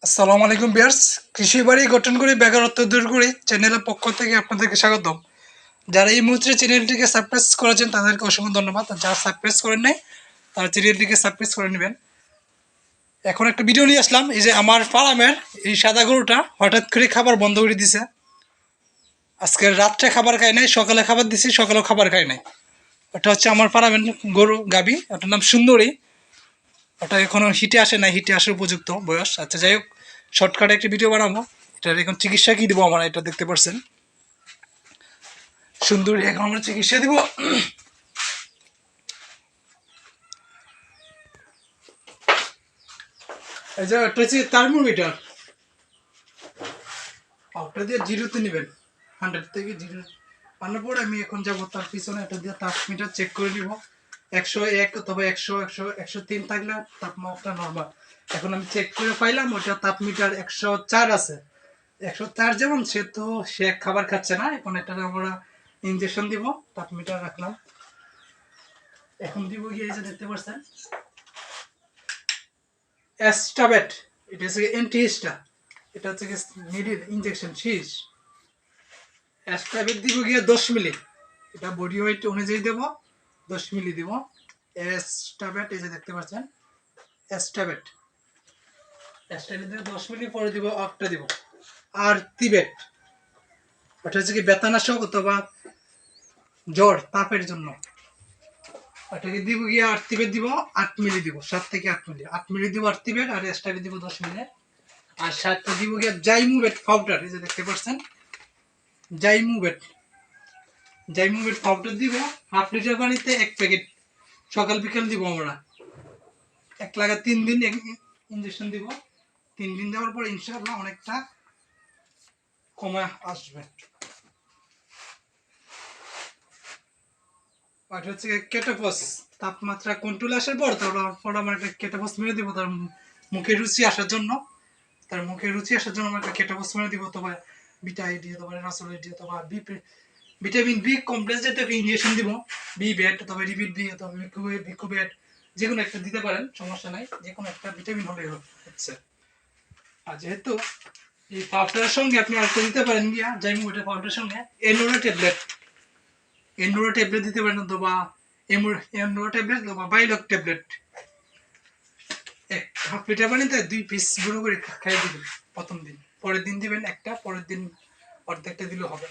আসসালামু আলাইকুম ভিউয়ার্স, কৃষি বাড়ি গঠন করে বেকারত্ব দূর করে চ্যানেলের পক্ষ থেকে আপনাদেরকে স্বাগতম। যারা এই মুহূর্তে চ্যানেলটিকে সাবস্ক্রাইব করেছেন তাদেরকে অসংখ্য ধন্যবাদ। আর যারা সাবস্ক্রাইব করেন নাই তারা চ্যানেলটিকে সাবস্ক্রাইব করে নেবেন। এখন একটা ভিডিও নিয়ে আসলাম। এই যে আমার ফার্মের এই সাদা গরুটা হঠাৎ করে খাবার বন্ধ করে দিছে। আজকে রাত্রে খাবার খায় নাই, সকালে খাবার দিছি, সকালেও খাবার খায় নাই। ওটা হচ্ছে আমার ফার্মের গরু গাবি, ওটার নাম সুন্দরী। ওটা এখনো হিটে আসে নাই, হিটে আসার উপযুক্ত বয়স। আচ্ছা যাই হোক, শর্টকাটে একটা ভিডিও বানাবো। এটার এখন চিকিৎসা কি দিব আমরা, এটা দেখতে পাচ্ছেন। সুন্দরী এখন আমরা চিকিৎসা দিব। এই যে একটা হচ্ছে থার্মোমিটার, ওটা দিয়ে জিরোতে নেবেন, 100 থেকে জিরো আনার পর আমি এখন যাবো তার পিছনে, এটা দিয়ে তাপমিটার চেক করে নিব। 101 অথবা 100, 100, 103 থাকলে তাপমাত্রা নর্মাল। এখন আমি চেক করে পাইলাম ওটা তাপমিটার 104 আছে। 104 যেমন, সে খাবার খাচ্ছে না। এখন এটা আমরা ইনজেকশন দিব। তাপমিটার রাখলাম, এখন দিব গিয়ে যে দেখতে পাচ্ছেন অ্যাস্টাবেট। এটা হচ্ছে অ্যান্টিহিস্টা, এটা হচ্ছে নিডেল ইনজেকশন শীষ। অ্যাস্টাবেট দিব গিয়ে 10 মিলি, এটা বডি ওয়েট অনুযায়ী দেব। 10 মিলি দিব অ্যাস্টাবেট। এই যে দেখতে পাচ্ছেন অ্যাস্টাবেট, অ্যাস্টাবেট দিয়ে 10 মিলি। পরে দিব অক্টা দিব আর তিবেট, ওটা হচ্ছে কি বেতানাশক অথবা জ্বর তাপের জন্য। ওটাকে দিব গিয়ে আর্টিবেট দিব 8 মিলি দিব, 7 থেকে 8 মিলি। 8 মিলি দিব আর্টিবেট, আর অ্যাস্টাবেট দিব 10 মিলি। আর সাথে দিব গিয়ে জাইমুবেট পাউডার। এই যে দেখতে পাচ্ছেন জাইমুবেট, জাইমুবেট পাউডার দিব 1/2 লিটার পানিতে 1 প্যাকেট। সকাল বিকাল দিব আমরা। এক লাগা 3 দিন ইনজেকশন দিব। 3 দিন দেওয়ার পর ইনশাআল্লাহ অনেকটা কমে আসবে। আর হচ্ছে কেটোফস, তাপমাত্রা কন্ট্রোল আসার পর তারপর আমরা একটা কেটোফস মেরে দিব তার মুখে রুচি আসার জন্য। তার মুখে রুচি আসার জন্য আমরা একটা কেটোফস মেরে দিব। অথবা বিটা আইডি অথবা রাসোলাইডি অথবা ভিটামিন বি কমপ্লেক্স জাতীয় একটা ইনজেকশন দিব। বি ব্যাট অথবা রিবিট বি অথবা ভিকুবেট, যে কোনো একটা দিতে পারেন, সমস্যা নাই। যে কোনো একটা ভিটামিন হলেই হচ্ছে। আর যেহেতু এই পাউডারের সঙ্গে আপনি আরেকটা দিতে পারেন গিয়া জাইমুবেটের পাউডারের সঙ্গে এনোরা ট্যাবলেট, এনোরা ট্যাবলেট দিতে পারেন। অথবা এনোরা ট্যাবলেট অথবা বাইলক ট্যাবলেট। 1/2 লিটার পানিতে 2 পিস গুঁড়ো করে খাইয়ে দিবেন প্রথম দিন। পরের দিন দিবেন একটা, পরের দিন অর্ধেকটা দিলেও হবে।